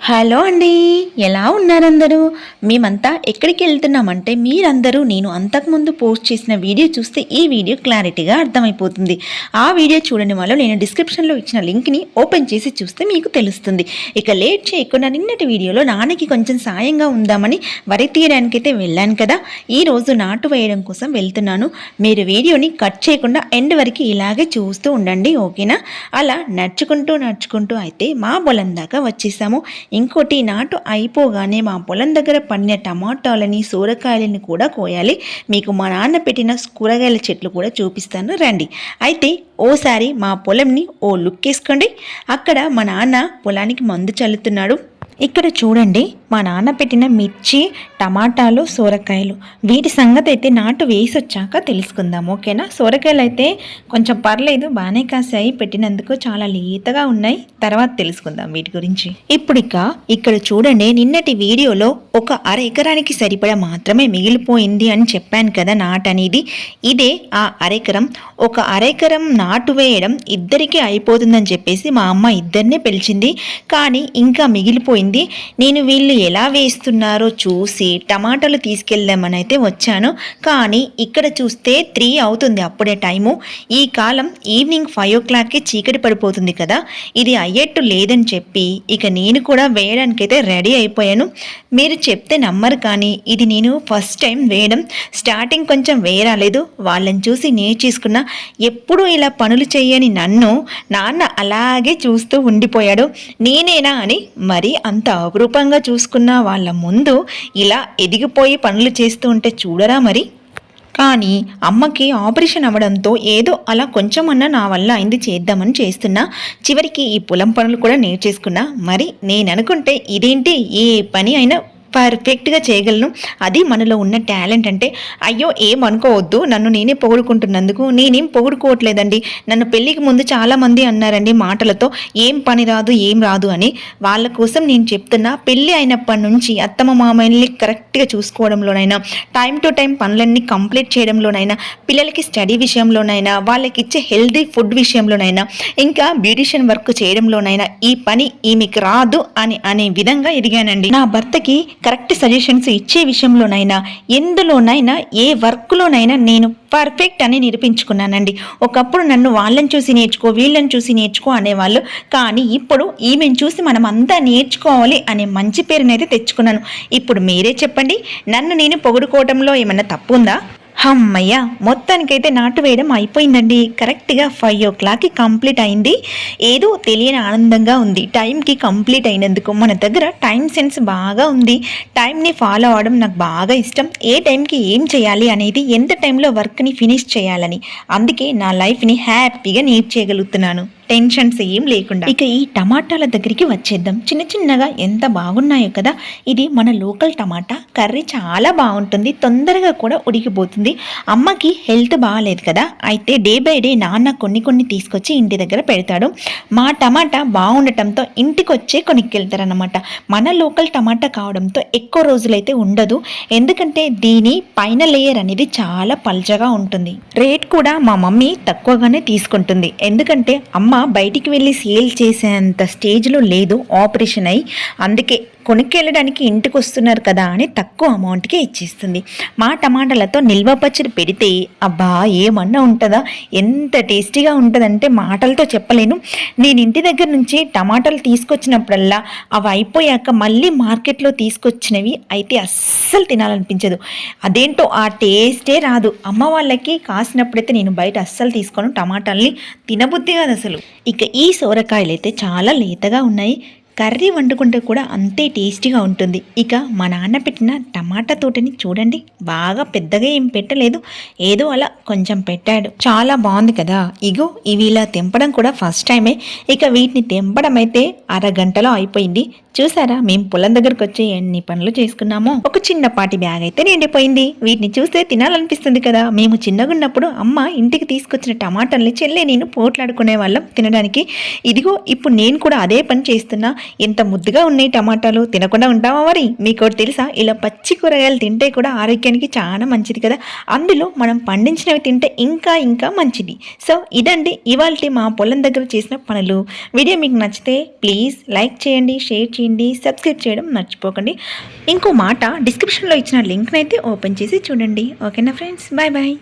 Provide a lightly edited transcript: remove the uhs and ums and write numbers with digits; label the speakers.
Speaker 1: Hello అండి, ఎలా ఉన్నారందరూ? మేమంతా ఎక్కడికి వెళ్తున్నామంటే మీరందరూ నేను అంతకుముందు పోస్ట్ చేసిన వీడియో చూస్తే ఈ వీడియో క్లారిటీగా అర్థమైపోతుంది. ఆ వీడియో చూడని వాళ్ళు నేను డిస్క్రిప్షన్లో ఇచ్చిన లింక్ని ఓపెన్ చేసి చూస్తే మీకు తెలుస్తుంది. ఇక లేట్ చేయకుండా నిన్నటి వీడియోలో నాన్నకి కొంచెం సాయంగా ఉందామని వరి తీయడానికైతే వెళ్ళాను కదా. ఈరోజు నాటు వేయడం కోసం వెళ్తున్నాను. మీరు వీడియోని కట్ చేయకుండా ఎండ్ వరకు ఇలాగే చూస్తూ ఉండండి, ఓకేనా? అలా నడుచుకుంటూ అయితే మా పొలం దాకా వచ్చేసాము. ఇంకోటి నాటు అయిపోగానే మా పొలం దగ్గర పండిన టమాటాలని సూరకాయలని కూడా కోయాలి. మీకు మా నాన్న పెట్టిన కూరగాయల చెట్లు కూడా చూపిస్తాను రండి. అయితే ఓసారి మా పొలంని ఓ లుక్ వేసుకోండి. అక్కడ మా నాన్న పొలానికి మందు చల్లుతున్నాడు. ఇక్కడ చూడండి, మా నాన్న పెట్టిన మిర్చి, టమాటాలు, సొరకాయలు, వీటి సంగతి అయితే నాటు వేసి వచ్చాక తెలుసుకుందాం, ఓకేనా? సొరకాయలు అయితే కొంచెం పర్లేదు, బాగానే కాసాయి, పెట్టినందుకు చాలా లేతగా ఉన్నాయి. తర్వాత తెలుసుకుందాం వీటి గురించి. ఇక్కడ చూడండి, నిన్నటి వీడియోలో ఒక అర ఎకరానికి సరిపడా మాత్రమే మిగిలిపోయింది అని చెప్పాను కదా నాటు అనేది. ఇదే ఆ అరెకరం. ఒక అరెకరం నాటు వేయడం ఇద్దరికీ అయిపోతుందని చెప్పేసి మా అమ్మ ఇద్దరినే పిలిచింది, కానీ ఇంకా మిగిలిపోయింది. నేను వీళ్ళు ఎలా వేస్తున్నారో చూసి టమాటాలు తీసుకెళ్దామని అయితే వచ్చాను. కానీ ఇక్కడ చూస్తే 3 అవుతుంది అప్పుడే టైము. ఈ కాలం ఈవినింగ్ 5 o'clockకి చీకటి పడిపోతుంది కదా, ఇది అయ్యేట్టు లేదని చెప్పి ఇక నేను కూడా వేయడానికైతే రెడీ అయిపోయాను. మీరు చెప్తే నమ్మరు, కానీ ఇది నేను ఫస్ట్ టైం వేయడం. స్టార్టింగ్ కొంచెం వేయరాలేదు, వాళ్ళని చూసి నేర్చేసుకున్నా. ఎప్పుడూ ఇలా పనులు చేయని నన్ను నాన్న అలాగే చూస్తూ ఉండిపోయాడు. నేనేనా అని మరి అంత అపురూపంగా చూసుకున్న వాళ్ళ ముందు ఇలా ఎదిగిపోయి పనులు చేస్తూ ఉంటే చూడరా మరి. కానీ అమ్మకి ఆపరేషన్ అవ్వడంతో ఏదో అలా కొంచెమన్నా నా వల్ల అయింది చేద్దామని చేస్తున్నా. చివరికి ఈ పొలం పనులు కూడా నేర్చేసుకున్నా. మరి నేను అనుకుంటే ఇదేంటి, ఏ పని అయినా పర్ఫెక్ట్గా చేయగలను. అది మనలో ఉన్న టాలెంట్. అంటే అయ్యో ఏమనుకోవద్దు, నన్ను నేనే పొగుడుకుంటున్నందుకు. నేనేం పొగుడుకోవట్లేదండి. నన్ను పెళ్ళికి ముందు చాలామంది అన్నారండి మాటలతో, ఏం పని రాదు ఏం రాదు అని. వాళ్ళ కోసం నేను చెప్తున్నా, పెళ్ళి అయినప్పటి నుంచి అత్తమ్మ మామయ్యని కరెక్ట్గా చూసుకోవడంలోనైనా, టైం టు టైం పనులన్నీ కంప్లీట్ చేయడంలోనైనా, పిల్లలకి స్టడీ విషయంలోనైనా, వాళ్ళకి ఇచ్చే హెల్తీ ఫుడ్ విషయంలోనైనా, ఇంకా బ్యూటిషియన్ వర్క్ చేయడంలోనైనా ఈ పని ఈమెకి రాదు అని అనే విధంగా ఎదిగానండి. నా భర్తకి కరెక్ట్ సజెషన్స్ ఇచ్చే విషయంలోనైనా, ఎందులోనైనా, ఏ వర్క్లోనైనా నేను పర్ఫెక్ట్ అని నిరూపించుకున్నానండి. ఒకప్పుడు నన్ను వాళ్ళని చూసి నేర్చుకో, వీళ్ళని చూసి నేర్చుకో అనేవాళ్ళు, కానీ ఇప్పుడు ఈమెను చూసి మనం అంతా నేర్చుకోవాలి అనే మంచి పేరునైతే తెచ్చుకున్నాను. ఇప్పుడు మీరే చెప్పండి, నన్ను నేను పొగుడుకోవడంలో ఏమన్నా తప్పు ఉందా? అమ్మయ్య, మొత్తానికైతే నాటు వేయడం అయిపోయిందండి. కరెక్ట్గా 5 o'clockకి కంప్లీట్ అయింది. ఏదో తెలియని ఆనందంగా ఉంది టైంకి కంప్లీట్ అయినందుకు. మన దగ్గర టైం సెన్స్ బాగా ఉంది. టైంని ఫాలో అవడం నాకు బాగా ఇష్టం. ఏ టైంకి ఏం చేయాలి అనేది, ఎంత టైంలో వర్క్ని ఫినిష్ చేయాలని. అందుకే నా లైఫ్ని హ్యాపీగా లీడ్ చేయగలుగుతున్నాను, టెన్షన్స్ ఏం లేకుండా. ఇక ఈ టమాటాల దగ్గరికి వచ్చేద్దాం. చిన్న చిన్నగా ఎంత బాగున్నాయో కదా. ఇది మన లోకల్ టమాటా. కర్రీ చాలా బాగుంటుంది, తొందరగా కూడా ఉడికిపోతుంది. అమ్మకి హెల్త్ బాగాలేదు కదా, అయితే డే బై డే నాన్న కొన్ని తీసుకొచ్చి ఇంటి దగ్గర పెడతాడు. మా టమాటా బాగుండటంతో ఇంటికి వచ్చే కొనుక్కెళ్తారనమాట. మన లోకల్ టమాటా కావడంతో ఎక్కువ రోజులైతే ఉండదు, ఎందుకంటే దీని పైన లేయర్ అనేది చాలా పల్చగా ఉంటుంది. రేట్ కూడా మా మమ్మీ తక్కువగానే తీసుకుంటుంది, ఎందుకంటే అమ్మ బయటికి వెళ్ళి సేల్ చేసేంత స్టేజ్లో లేదు, ఆపరేషన్ అయ్యి. అందుకే కొనుక్కెళ్ళడానికి ఇంటికి వస్తున్నారు కదా అని తక్కువ అమౌంట్కే ఇచ్చేస్తుంది. మా టమాటాలతో నిల్వ పచ్చడి పెడితే అబ్బా ఏమన్నా ఉంటుందా, ఎంత టేస్టీగా ఉంటుందంటే మాటలతో చెప్పలేను. నేను ఇంటి దగ్గర నుంచి టమాటాలు తీసుకొచ్చినప్పుడల్లా అవి అయిపోయాక మళ్ళీ మార్కెట్లో తీసుకొచ్చినవి అయితే అస్సలు తినాలనిపించదు. అదేంటో ఆ టేస్టే రాదు. అమ్మ వాళ్ళకి కాసినప్పుడైతే నేను బయట అస్సలు తీసుకోను, టమాటాలని తినబుద్ధి కాదు అసలు. ఇక ఈ సొరకాయలు అయితే చాలా లేతగా ఉన్నాయి. కర్రీ వండుకుంటే కూడా అంతే టేస్టీగా ఉంటుంది. ఇక మా నాన్న పెట్టిన టమాటా తోటని చూడండి, బాగా పెద్దగా ఏం పెట్టలేదు, ఏదో అలా కొంచెం పెట్టాడు. చాలా బాగుంది కదా. ఇగో ఇవి ఇలా తెంపడం కూడా ఫస్ట్ టైమే. ఇక వీటిని తెంపడం అయితే అరగంటలో అయిపోయింది. చూసారా, మేము పొలం దగ్గరకు వచ్చి ఎన్ని పనులు చేసుకున్నామో. ఒక చిన్నపాటి బ్యాగ్ అయితే నిండిపోయింది. వీటిని చూస్తే తినాలనిపిస్తుంది కదా. మేము చిన్నగున్నప్పుడు అమ్మ ఇంటికి తీసుకొచ్చిన టమాటాలని చెల్లె నేను పోట్లాడుకునే వాళ్ళం తినడానికి. ఇదిగో ఇప్పుడు నేను కూడా అదే పని చేస్తున్నా. ఎంత ముద్దుగా ఉన్నాయి టమాటాలు, తినకుండా ఉంటామా మరి? మీకు ఒకటి తెలుసా, ఇలా పచ్చి కూరగాయలు తింటే కూడా ఆరోగ్యానికి చాలా మంచిది కదా, అందులో మనం పండించినవి తింటే ఇంకా ఇంకా మంచిది. సో ఇదండి ఇవాల్టి మా పొలం దగ్గర చేసిన పనులు. వీడియో మీకు నచ్చితే ప్లీజ్ లైక్ చేయండి, షేర్ చేయండి, సబ్స్క్రైబ్ చేయడం మర్చిపోకండి. ఇంకో మాట, డిస్క్రిప్షన్లో ఇచ్చిన లింక్ని అయితే ఓపెన్ చేసి చూడండి. ఓకేనా ఫ్రెండ్స్, బాయ్ బాయ్.